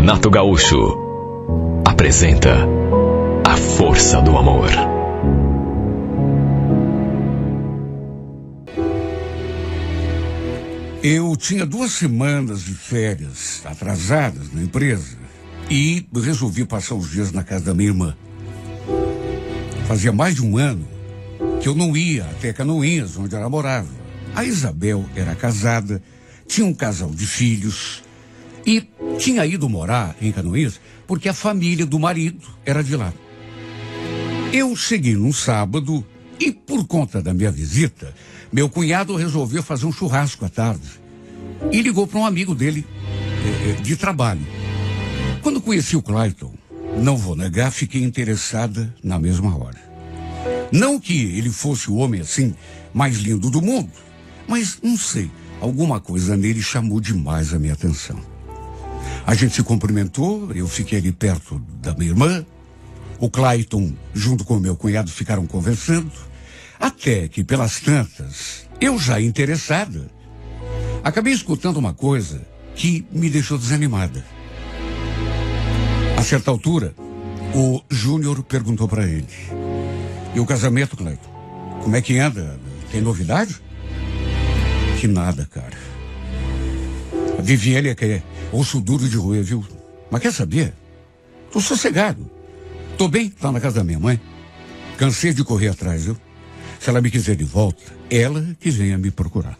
Renato Gaúcho apresenta A Força do Amor. Eu tinha 2 semanas de férias atrasadas na empresa e resolvi passar os dias na casa da minha irmã. Fazia mais de 1 ano que eu não ia até Canoinhas, onde ela morava. A Isabel era casada, tinha um casal de filhos e tinha ido morar em Canoinhas porque a família do marido era de lá. Eu cheguei num sábado e, por conta da minha visita, meu cunhado resolveu fazer um churrasco à tarde e ligou para um amigo dele de trabalho. Quando conheci o Clayton, não vou negar, fiquei interessada na mesma hora. Não que ele fosse o homem assim mais lindo do mundo, mas não sei, alguma coisa nele chamou demais a minha atenção. A gente se cumprimentou, eu fiquei ali perto da minha irmã, o Clayton junto com o meu cunhado ficaram conversando, até que pelas tantas, eu já interessada, acabei escutando uma coisa que me deixou desanimada. A certa altura, o Júnior perguntou para ele: "E o casamento, Clayton? Como é que anda? Tem novidade?" Que nada, cara. A Viviane é que é osso duro de roer, viu? Mas quer saber? Tô sossegado. Tô bem lá na casa da minha mãe. Cansei de correr atrás, viu? Se ela me quiser de volta, ela que venha me procurar.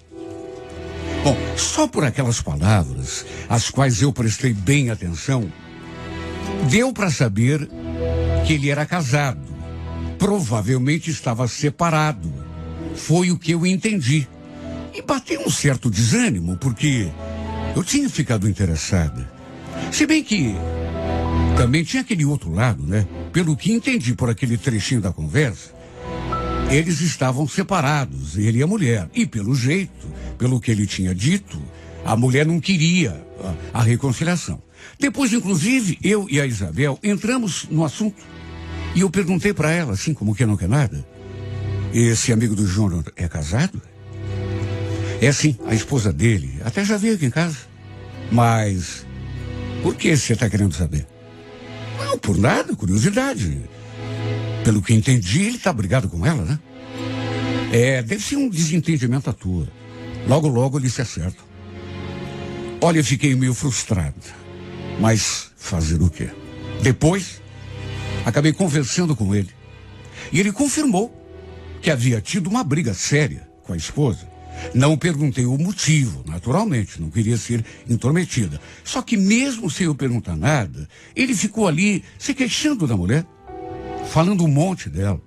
Bom, só por aquelas palavras, às quais eu prestei bem atenção, deu para saber que ele era casado. Provavelmente estava separado. Foi o que eu entendi. E bateu um certo desânimo, porque eu tinha ficado interessada. Se bem que também tinha aquele outro lado, né? Pelo que entendi por aquele trechinho da conversa, eles estavam separados, ele e a mulher. E pelo jeito, pelo que ele tinha dito, a mulher não queria a reconciliação. Depois, inclusive, eu e a Isabel entramos no assunto. E eu perguntei para ela, assim como que não quer nada: "Esse amigo do Júnior é casado?" "É sim, a esposa dele até já veio aqui em casa." "Mas por que você está querendo saber?" "Não, por nada, curiosidade. Pelo que entendi, ele está brigado com ela, né?" Deve ser um desentendimento à toa. Logo, logo eles se acertam." Olha, eu fiquei meio frustrada. Mas fazer o quê? Depois, acabei conversando com ele. E ele confirmou que havia tido uma briga séria com a esposa. Não perguntei o motivo, naturalmente, não queria ser intrometida. Só que mesmo sem eu perguntar nada, ele ficou ali se queixando da mulher, falando um monte dela.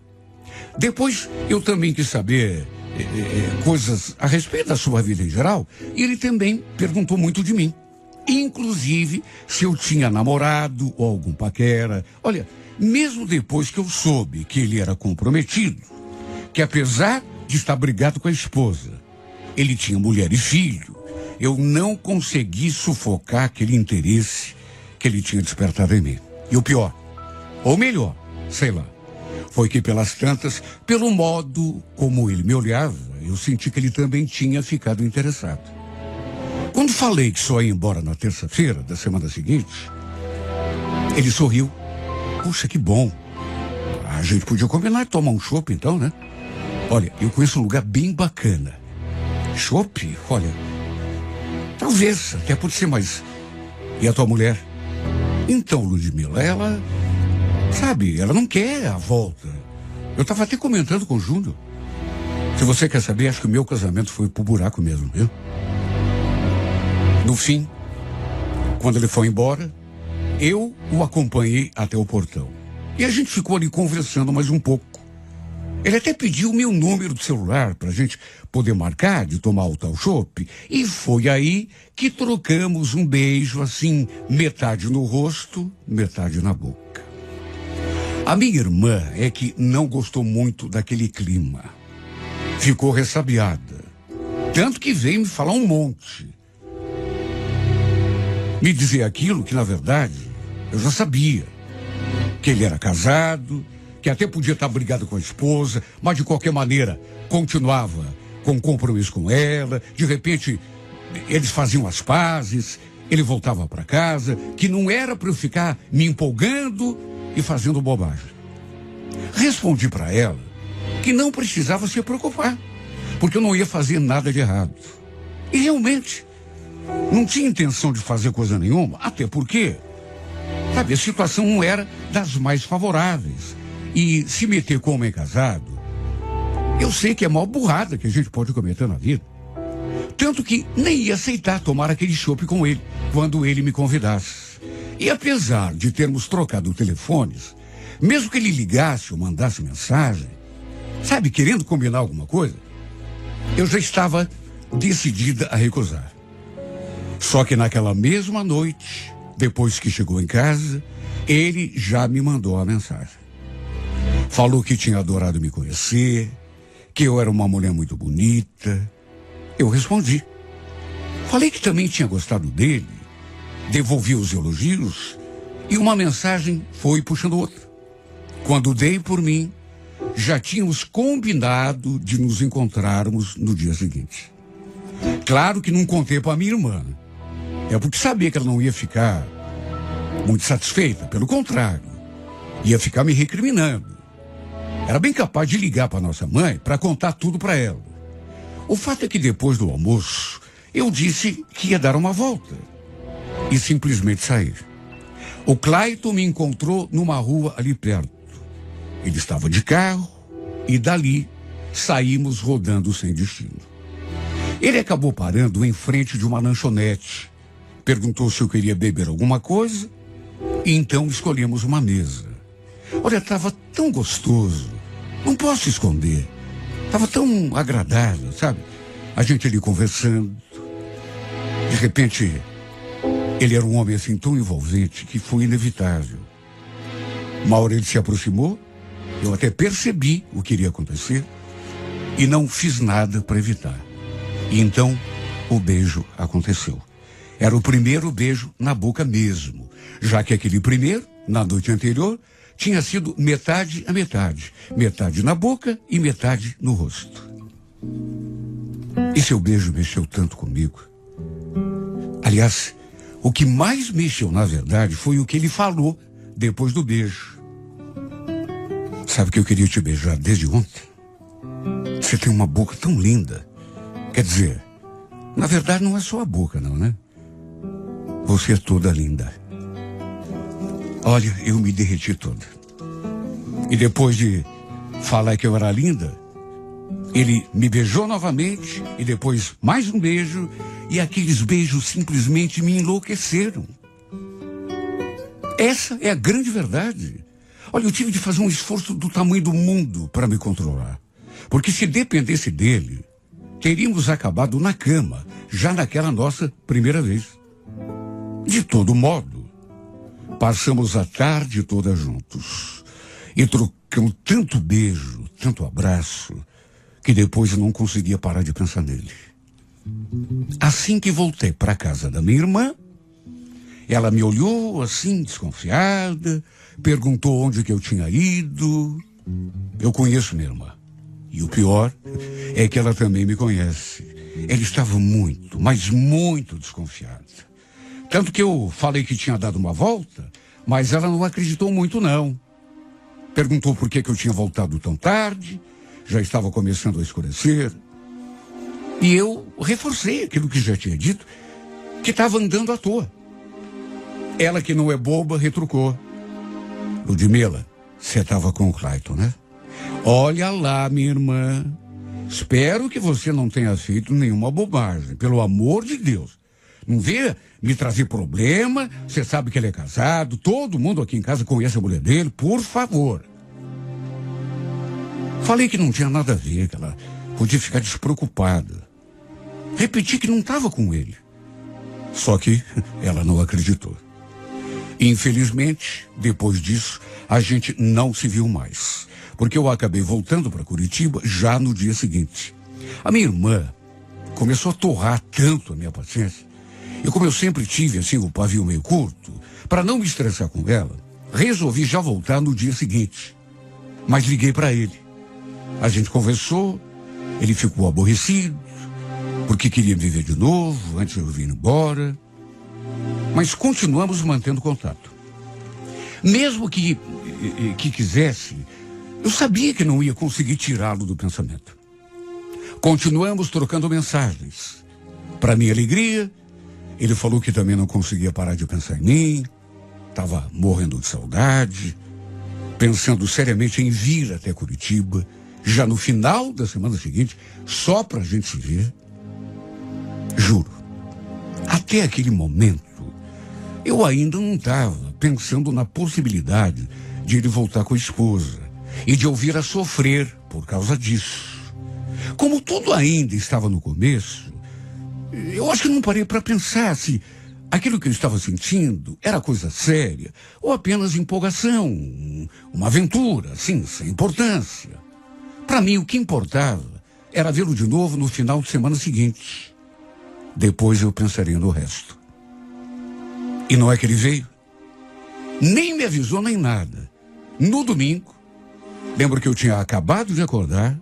Depois eu também quis saber coisas a respeito da sua vida em geral, e ele também perguntou muito de mim. Inclusive se eu tinha namorado ou algum paquera. Olha, mesmo depois que eu soube que ele era comprometido, que apesar de estar brigado com a esposa, ele tinha mulher e filho, eu não consegui sufocar aquele interesse que ele tinha despertado em mim. E o pior, ou melhor, sei lá, foi que pelas tantas, pelo modo como ele me olhava, eu senti que ele também tinha ficado interessado. Quando falei que só ia embora na terça-feira da semana seguinte, ele sorriu. "Puxa, que bom. A gente podia combinar de tomar um chopp então, né? Olha, eu conheço um lugar bem bacana." "Chopp? Olha, talvez, até pode ser, mas... E a tua mulher?" "Então, Ludmila, ela... Sabe, ela não quer a volta. Eu estava até comentando com o Júnior. Se você quer saber, acho que o meu casamento foi pro buraco mesmo, viu?" No fim, quando ele foi embora, eu o acompanhei até o portão. E a gente ficou ali conversando mais um pouco. Ele até pediu o meu número de celular pra gente poder marcar de tomar o tal chopp. E foi aí que trocamos um beijo, assim, metade no rosto, metade na boca. A minha irmã é que não gostou muito daquele clima. Ficou ressabiada. Tanto que veio me falar um monte. Me dizer aquilo que, na verdade, eu já sabia. Que ele era casado, que até podia estar brigado com a esposa, mas de qualquer maneira continuava com compromisso com ela. De repente, eles faziam as pazes. ele voltava para casa, que não era para eu ficar me empolgando e fazendo bobagem. Respondi para ela que não precisava se preocupar, porque eu não ia fazer nada de errado. E realmente, não tinha intenção de fazer coisa nenhuma, até porque, sabe, a situação não era das mais favoráveis. E se meter com homem casado, eu sei que é a maior burrada que a gente pode cometer na vida. Tanto que nem ia aceitar tomar aquele chopp com ele, quando ele me convidasse. E apesar de termos trocado telefones, mesmo que ele ligasse ou mandasse mensagem, sabe, querendo combinar alguma coisa, eu já estava decidida a recusar. Só que naquela mesma noite, depois que chegou em casa, ele já me mandou a mensagem. Falou que tinha adorado me conhecer, que eu era uma mulher muito bonita. Eu respondi. Falei que também tinha gostado dele, devolvi os elogios e uma mensagem foi puxando outra. Quando dei por mim, já tínhamos combinado de nos encontrarmos no dia seguinte. Claro que não contei para minha irmã. É porque sabia que ela não ia ficar muito satisfeita. Pelo contrário, ia ficar me recriminando. Era bem capaz de ligar para nossa mãe para contar tudo para ela. O fato é que depois do almoço, eu disse que ia dar uma volta e simplesmente sair. O Clayton me encontrou numa rua ali perto. Ele estava de carro e dali saímos rodando sem destino. Ele acabou parando em frente de uma lanchonete, perguntou se eu queria beber alguma coisa e então escolhemos uma mesa. Olha, estava tão gostoso, não posso esconder. Estava tão agradável, sabe? A gente ali conversando. De repente, ele era um homem assim tão envolvente que foi inevitável. Uma hora ele se aproximou, eu até percebi o que iria acontecer e não fiz nada para evitar. E então, o beijo aconteceu. Era o primeiro beijo na boca mesmo, já que aquele primeiro, na noite anterior, tinha sido metade a metade. Metade na boca e metade no rosto. E seu beijo mexeu tanto comigo. Aliás, o que mais mexeu, na verdade, foi o que ele falou depois do beijo. Sabe que eu queria te beijar desde ontem? Você tem uma boca tão linda. Quer dizer, na verdade não é só a boca, não, né? Você é toda linda. Olha, eu me derreti toda. E depois de falar que eu era linda, ele me beijou novamente e depois mais um beijo e aqueles beijos simplesmente me enlouqueceram. Essa é a grande verdade. Olha, eu tive de fazer um esforço do tamanho do mundo para me controlar. Porque se dependesse dele, teríamos acabado na cama, já naquela nossa primeira vez. De todo modo, passamos a tarde toda juntos. E trocamos tanto beijo, tanto abraço, que depois eu não conseguia parar de pensar nele. Assim que voltei para a casa da minha irmã, ela me olhou assim, desconfiada, perguntou onde que eu tinha ido. Eu conheço minha irmã. E o pior é que ela também me conhece. Ela estava muito, mas muito desconfiada. Tanto que eu falei que tinha dado uma volta, mas ela não acreditou muito, não. Perguntou por que eu tinha voltado tão tarde, já estava começando a escurecer. E eu reforcei aquilo que já tinha dito, que estava andando à toa. Ela, que não é boba, retrucou. Ludmila, você estava com o Clayton, né? Olha lá, minha irmã. Espero que você não tenha feito nenhuma bobagem, pelo amor de Deus. Não venha me trazer problema, você sabe que ele é casado, todo mundo aqui em casa conhece a mulher dele, por favor. Falei que não tinha nada a ver, que ela podia ficar despreocupada. Repeti que não estava com ele. Só que ela não acreditou. Infelizmente, depois disso, a gente não se viu mais. Porque eu acabei voltando para Curitiba já no dia seguinte. A minha irmã começou a torrar tanto a minha paciência. E como eu sempre tive, assim, o pavio meio curto, para não me estressar com ela, resolvi já voltar no dia seguinte. Mas liguei para ele. A gente conversou, ele ficou aborrecido, porque queria me ver de novo, antes de eu vir embora. Mas continuamos mantendo contato. Mesmo que quisesse, eu sabia que não ia conseguir tirá-lo do pensamento. Continuamos trocando mensagens. Para minha alegria, ele falou que também não conseguia parar de pensar em mim, estava morrendo de saudade, pensando seriamente em vir até Curitiba, já no final da semana seguinte, só para a gente se ver. Juro, até aquele momento, eu ainda não estava pensando na possibilidade de ele voltar com a esposa e de eu vir a sofrer por causa disso. Como tudo ainda estava no começo, eu acho que não parei para pensar se aquilo que eu estava sentindo era coisa séria ou apenas empolgação, uma aventura, assim, sem importância. Para mim, o que importava era vê-lo de novo no final de semana seguinte. Depois eu pensaria no resto. E não é que ele veio? Nem me avisou nem nada. No domingo, lembro que eu tinha acabado de acordar,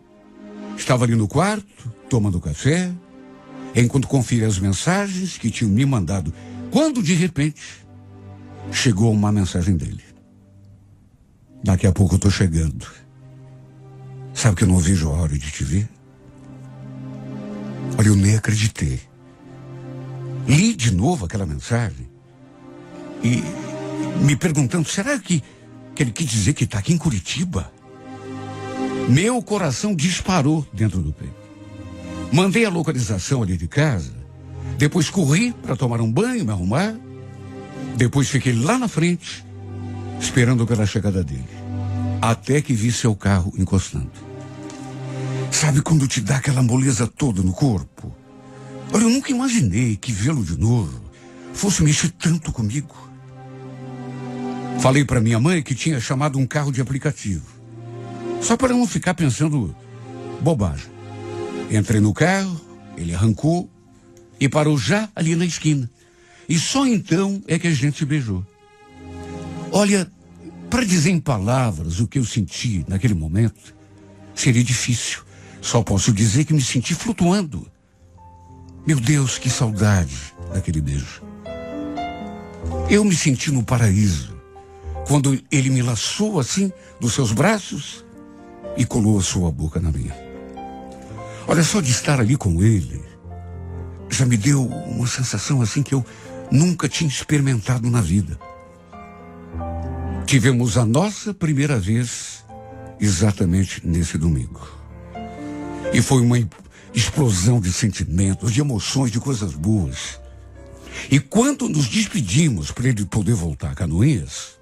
estava ali no quarto, tomando café, enquanto conferia as mensagens que tinham me mandado, quando de repente chegou uma mensagem dele. Daqui a pouco eu tô chegando. Sabe que eu não vejo a hora de te ver? Olha, eu nem acreditei. Li de novo aquela mensagem e me perguntando, será que ele quis dizer que está aqui em Curitiba? Meu coração disparou dentro do peito. Mandei a localização ali de casa, depois corri para tomar um banho, me arrumar, depois fiquei lá na frente, esperando pela chegada dele, até que vi seu carro encostando. Sabe quando te dá aquela moleza toda no corpo? Olha, eu nunca imaginei que vê-lo de novo fosse mexer tanto comigo. Falei para minha mãe que tinha chamado um carro de aplicativo, só para não ficar pensando bobagem. Entrei no carro, ele arrancou e parou já ali na esquina. E só então é que a gente se beijou. Olha, para dizer em palavras o que eu senti naquele momento, seria difícil. Só posso dizer que me senti flutuando. Meu Deus, que saudade daquele beijo. Eu me senti no paraíso, quando ele me laçou assim dos seus braços e colou a sua boca na minha. Olha, só de estar ali com ele, já me deu uma sensação assim que eu nunca tinha experimentado na vida. Tivemos a nossa primeira vez exatamente nesse domingo. E foi uma explosão de sentimentos, de emoções, de coisas boas. E quando nos despedimos para ele poder voltar a Canoinhas,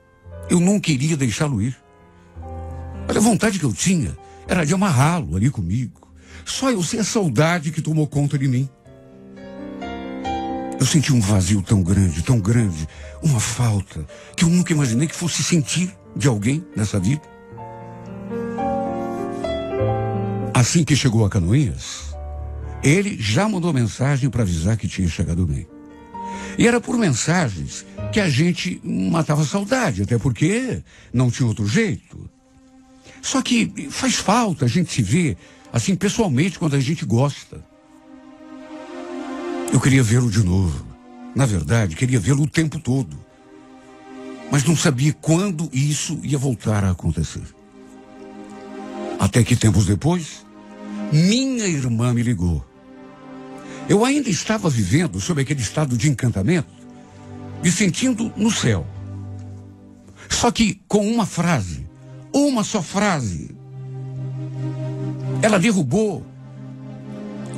eu não queria deixá-lo ir. Olha, a vontade que eu tinha era de amarrá-lo ali comigo. Só eu sei a saudade que tomou conta de mim. Eu senti um vazio tão grande, uma falta, que eu nunca imaginei que fosse sentir de alguém nessa vida. Assim que chegou a Canoinhas, ele já mandou mensagem para avisar que tinha chegado bem. E era por mensagens que a gente matava a saudade, até porque não tinha outro jeito. Só que faz falta a gente se ver assim pessoalmente quando a gente gosta. Eu queria vê-lo de novo. Na verdade, queria vê-lo o tempo todo. Mas não sabia quando isso ia voltar a acontecer. Até que tempos depois, minha irmã me ligou. Eu ainda estava vivendo sob aquele estado de encantamento, me sentindo no céu. Só que com uma frase, uma só frase, ela derrubou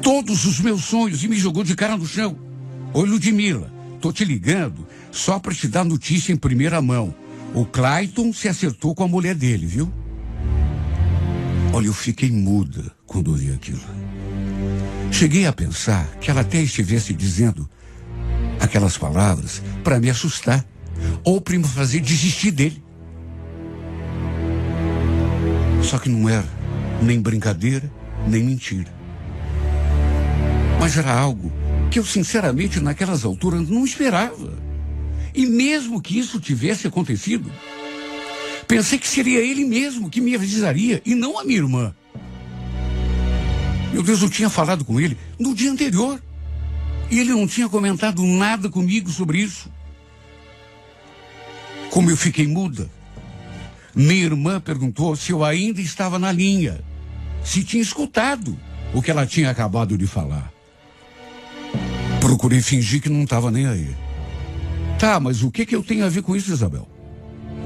todos os meus sonhos e me jogou de cara no chão. Oi, Ludmila, tô te ligando só para te dar notícia em primeira mão. O Clayton se acertou com a mulher dele, viu? Olha, eu fiquei muda quando ouvi aquilo. Cheguei a pensar que ela até estivesse dizendo aquelas palavras para me assustar ou para me fazer desistir dele. Só que não era nem brincadeira, nem mentira. Mas era algo que eu, sinceramente, naquelas alturas não esperava. E mesmo que isso tivesse acontecido, pensei que seria ele mesmo que me avisaria e não a minha irmã. Meu Deus, eu tinha falado com ele no dia anterior. E ele não tinha comentado nada comigo sobre isso. Como eu fiquei muda, minha irmã perguntou se eu ainda estava na linha, se tinha escutado o que ela tinha acabado de falar. Procurei fingir que não estava nem aí. Tá, mas o que eu tenho a ver com isso, Isabel?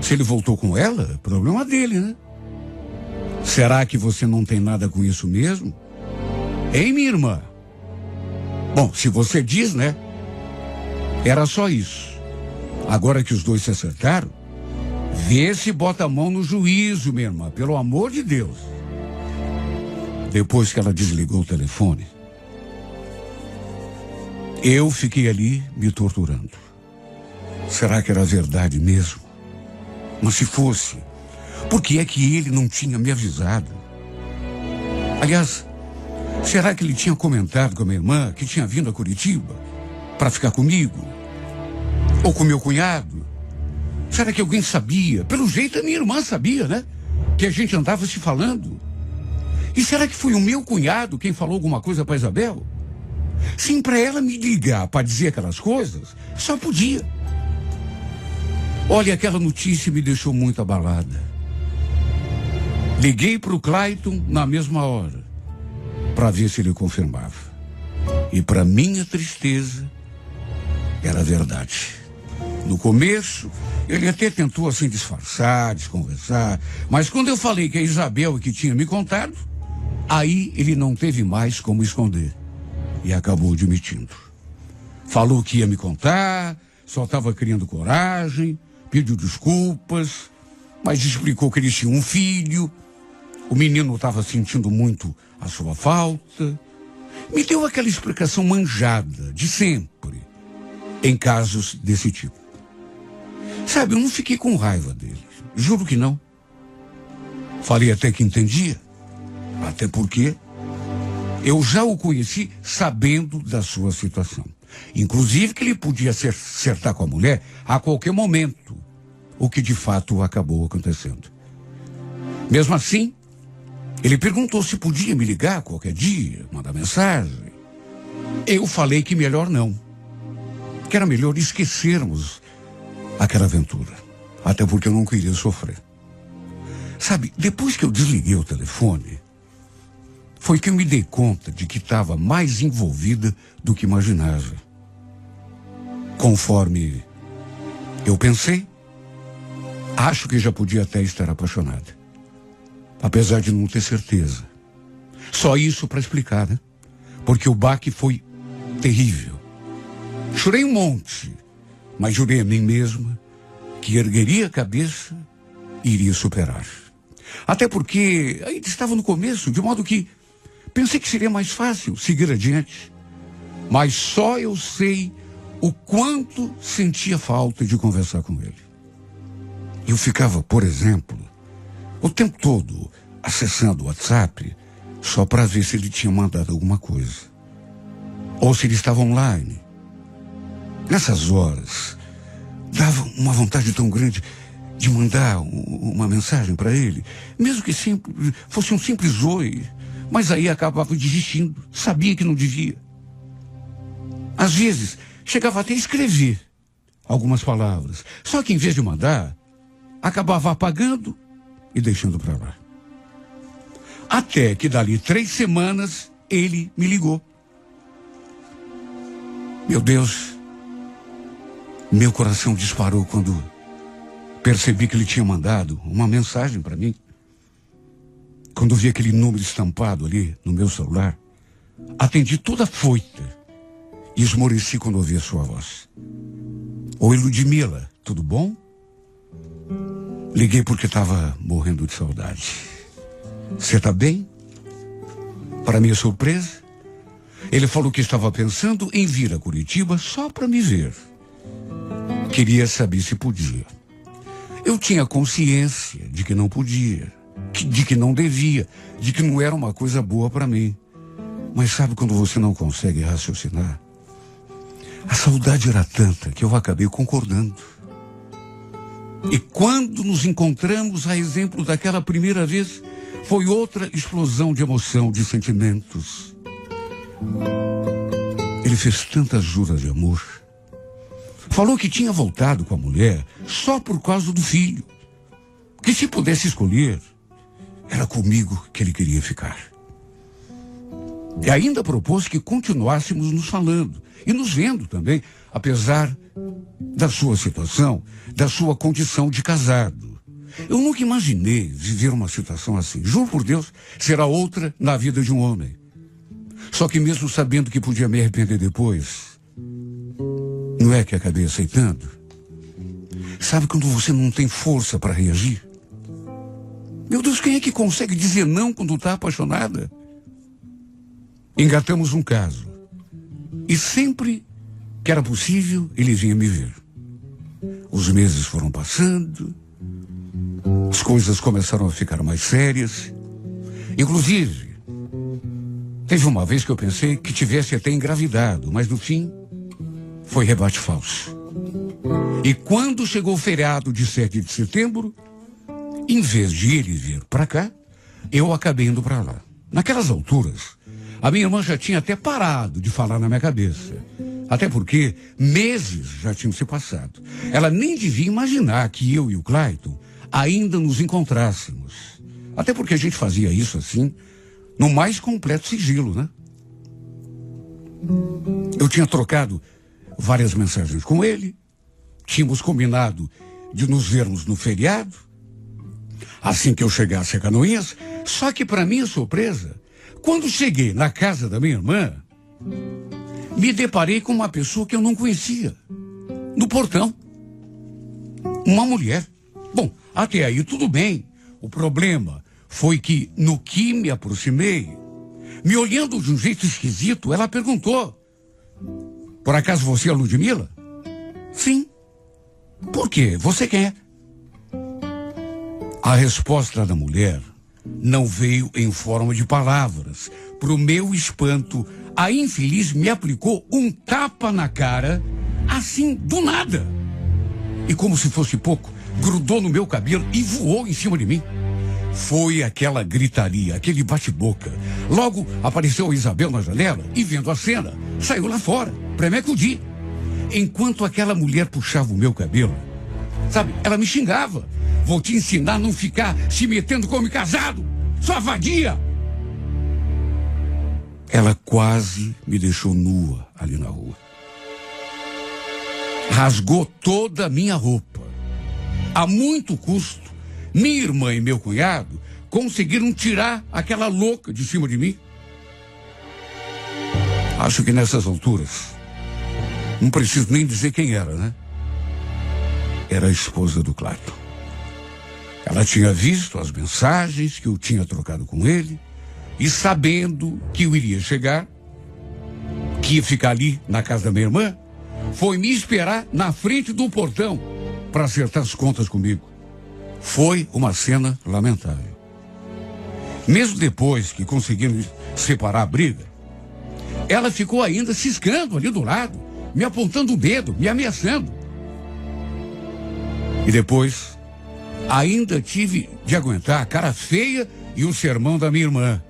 Se ele voltou com ela, problema dele, né? Será que você não tem nada com isso mesmo? Hein, minha irmã? Bom, se você diz, né? Era só isso. Agora que os dois se acertaram, vê se bota a mão no juízo, minha irmã, pelo amor de Deus. Depois que ela desligou o telefone, eu fiquei ali me torturando. Será que era verdade mesmo? Mas se fosse, por que é que ele não tinha me avisado? Aliás, será que ele tinha comentado com a minha irmã que tinha vindo a Curitiba para ficar comigo? Ou com meu cunhado? Será que alguém sabia? Pelo jeito a minha irmã sabia, né? Que a gente andava se falando. E será que foi o meu cunhado quem falou alguma coisa para Isabel? Sim, para ela me ligar para dizer aquelas coisas, só podia. Olha, aquela notícia me deixou muito abalada. Liguei para o Clayton na mesma hora, para ver se ele confirmava. E para minha tristeza, era verdade. No começo, ele até tentou assim disfarçar, desconversar, mas quando eu falei que a Isabel que tinha me contado, aí ele não teve mais como esconder e acabou admitindo. Falou que ia me contar, só estava criando coragem, pediu desculpas, mas explicou que ele tinha um filho, o menino estava sentindo muito a sua falta. Me deu aquela explicação manjada de sempre em casos desse tipo. Sabe, eu não fiquei com raiva dele, juro que não. Falei até que entendia, até porque eu já o conheci sabendo da sua situação. Inclusive que ele podia se acertar com a mulher a qualquer momento, o que de fato acabou acontecendo. Mesmo assim, ele perguntou se podia me ligar qualquer dia, mandar mensagem. Eu falei que melhor não, que era melhor esquecermos aquela aventura, até porque eu não queria sofrer. Sabe, depois que eu desliguei o telefone, foi que eu me dei conta de que estava mais envolvida do que imaginava. Conforme eu pensei, acho que já podia até estar apaixonada, apesar de não ter certeza. Só isso para explicar, né? Porque o baque foi terrível. Chorei um monte, mas jurei a mim mesma que ergueria a cabeça e iria superar. Até porque ainda estava no começo, de modo que pensei que seria mais fácil seguir adiante. Mas só eu sei o quanto sentia falta de conversar com ele. Eu ficava, por exemplo, o tempo todo acessando o WhatsApp só para ver se ele tinha mandado alguma coisa. Ou se ele estava online. Nessas horas, dava uma vontade tão grande de mandar uma mensagem para ele, mesmo que fosse um simples oi, mas aí acabava desistindo, sabia que não devia. Às vezes, chegava até a escrever algumas palavras, só que em vez de mandar, acabava apagando e deixando para lá. Até que dali 3 semanas, ele me ligou. Meu Deus, meu coração disparou quando percebi que ele tinha mandado uma mensagem para mim. Quando vi aquele número estampado ali no meu celular, atendi toda afoita e esmoreci quando ouvi a sua voz. Oi, Ludmila, tudo bom? Liguei porque estava morrendo de saudade. Você está bem? Para minha surpresa, ele falou que estava pensando em vir a Curitiba só para me ver. Queria saber se podia. Eu tinha consciência de que não podia, de que não devia, de que não era uma coisa boa para mim. Mas sabe quando você não consegue raciocinar? A saudade era tanta que eu acabei concordando. E quando nos encontramos, a exemplo daquela primeira vez, foi outra explosão de emoção, de sentimentos. Ele fez tantas juras de amor. Falou que tinha voltado com a mulher só por causa do filho. Que se pudesse escolher, era comigo que ele queria ficar. E ainda propôs que continuássemos nos falando e nos vendo também, apesar da sua situação, da sua condição de casado. Eu nunca imaginei viver uma situação assim. Juro por Deus, será outra na vida de um homem. Só que mesmo sabendo que podia me arrepender depois, não é que acabei aceitando? Sabe quando você não tem força para reagir? Meu Deus, quem é que consegue dizer não quando está apaixonada? Engatamos um caso. E sempre que era possível, ele vinha me ver. Os meses foram passando, as coisas começaram a ficar mais sérias. Inclusive, teve uma vez que eu pensei que tivesse até engravidado, mas no fim, foi rebate falso. E quando chegou o feriado de 7 de setembro, em vez de ele vir para cá, eu acabei indo para lá. Naquelas alturas, a minha irmã já tinha até parado de falar na minha cabeça. Até porque meses já tinham se passado. Ela nem devia imaginar que eu e o Clayton ainda nos encontrássemos. Até porque a gente fazia isso assim, no mais completo sigilo, né? Eu tinha trocado várias mensagens com ele. Tínhamos combinado de nos vermos no feriado, assim que eu chegasse a Canoinhas. Só que, para minha surpresa, quando cheguei na casa da minha irmã, me deparei com uma pessoa que eu não conhecia, no portão. Uma mulher. Bom, até aí tudo bem. O problema foi que, no que me aproximei, me olhando de um jeito esquisito, ela perguntou: por acaso você é a Ludmila? Sim. Por quê? Você quem é? A resposta da mulher não veio em forma de palavras. Pro meu espanto, a infeliz me aplicou um tapa na cara, assim, do nada. E como se fosse pouco, grudou no meu cabelo e voou em cima de mim. Foi aquela gritaria, aquele bate-boca. Logo apareceu a Isabel na janela e, vendo a cena, saiu lá fora para me acudir. Enquanto aquela mulher puxava o meu cabelo, sabe, ela me xingava. Vou te ensinar a não ficar se metendo como casado, sua vadia. Ela quase me deixou nua ali na rua. Rasgou toda a minha roupa. A muito custo, minha irmã e meu cunhado conseguiram tirar aquela louca de cima de mim. Acho que nessas alturas, não preciso nem dizer quem era, né? Era a esposa do Clayton. Ela tinha visto as mensagens que eu tinha trocado com ele e, sabendo que eu iria chegar, que ia ficar ali na casa da minha irmã, foi me esperar na frente do portão para acertar as contas comigo. Foi uma cena lamentável. Mesmo depois que conseguimos separar a briga, ela ficou ainda ciscando ali do lado, me apontando o dedo, me ameaçando. E depois, ainda tive de aguentar a cara feia e o sermão da minha irmã.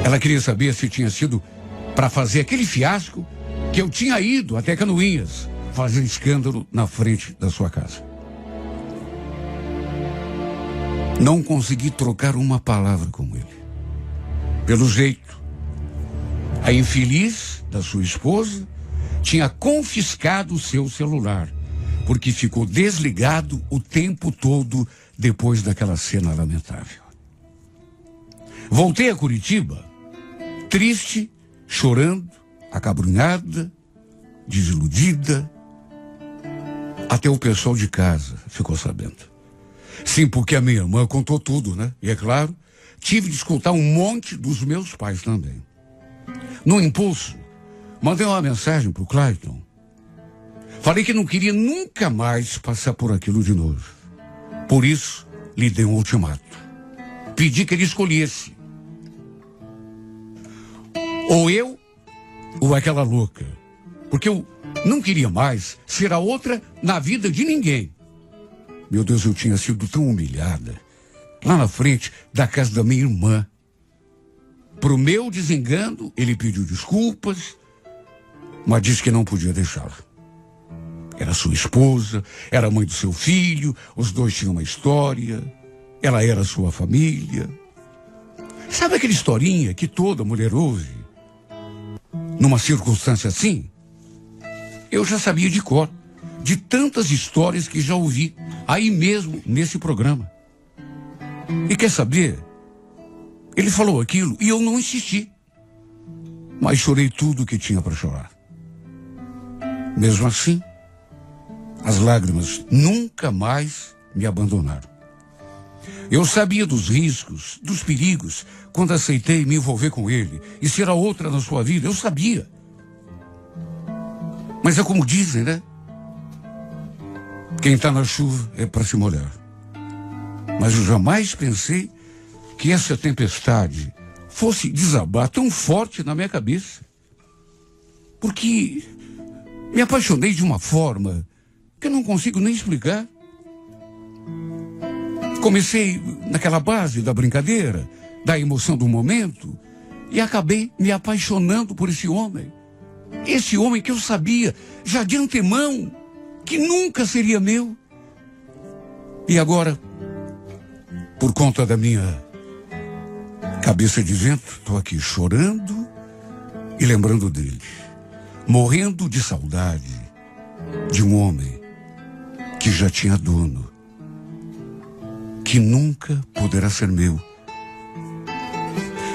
Ela queria saber se tinha sido para fazer aquele fiasco que eu tinha ido até Canoinhas fazer escândalo na frente da sua casa. Não consegui trocar uma palavra com ele. Pelo jeito, a infeliz da sua esposa tinha confiscado o seu celular, porque ficou desligado o tempo todo depois daquela cena lamentável. Voltei a Curitiba, triste, chorando, acabrunhada, desiludida. Até o pessoal de casa ficou sabendo. Sim, porque a minha irmã contou tudo, né? E é claro, tive de escutar um monte dos meus pais também. No impulso, mandei uma mensagem pro Clayton. Falei que não queria nunca mais passar por aquilo de novo. Por isso, lhe dei um ultimato. Pedi que ele escolhesse. Ou eu, ou aquela louca. Porque eu não queria mais ser a outra na vida de ninguém. Meu Deus, eu tinha sido tão humilhada. Lá na frente da casa da minha irmã. Pro meu desengano, ele pediu desculpas, mas disse que não podia deixá-la. Era sua esposa, era a mãe do seu filho, os dois tinham uma história, ela era sua família. Sabe aquela historinha que toda mulher ouve? Numa circunstância assim? Eu já sabia de cor, de tantas histórias que já ouvi, aí mesmo nesse programa. E quer saber? Ele falou aquilo e eu não insisti. Mas chorei tudo o que tinha para chorar. Mesmo assim, as lágrimas nunca mais me abandonaram. Eu sabia dos riscos, dos perigos, quando aceitei me envolver com ele e ser a outra na sua vida. Eu sabia. Mas é como dizem, né? Quem está na chuva é para se molhar. Mas eu jamais pensei que essa tempestade fosse desabar tão forte na minha cabeça. Porque me apaixonei de uma forma que eu não consigo nem explicar. Comecei naquela base da brincadeira, da emoção do momento, e acabei me apaixonando por esse homem. Esse homem que eu sabia, já de antemão, que nunca seria meu. E agora, por conta da minha cabeça de vento, estou aqui chorando e lembrando dele, morrendo de saudade de um homem que já tinha dono, que nunca poderá ser meu.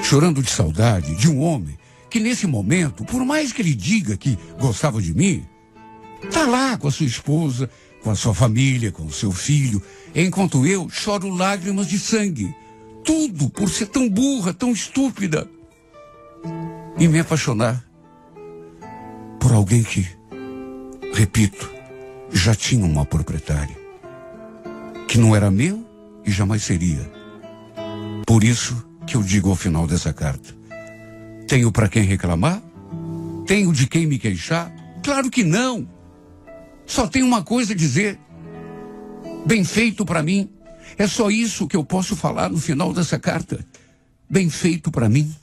Chorando de saudade de um homem que nesse momento, por mais que ele diga que gostava de mim, tá lá com a sua esposa, com a sua família, com o seu filho, enquanto eu choro lágrimas de sangue. Tudo por ser tão burra, tão estúpida. E me apaixonar por alguém que, repito, já tinha uma proprietária, que não era meu e jamais seria. Por isso que eu digo ao final dessa carta: tenho para quem reclamar? Tenho de quem me queixar? Claro que não. Só tenho uma coisa a dizer: bem feito para mim. É só isso que eu posso falar no final dessa carta. Bem feito para mim.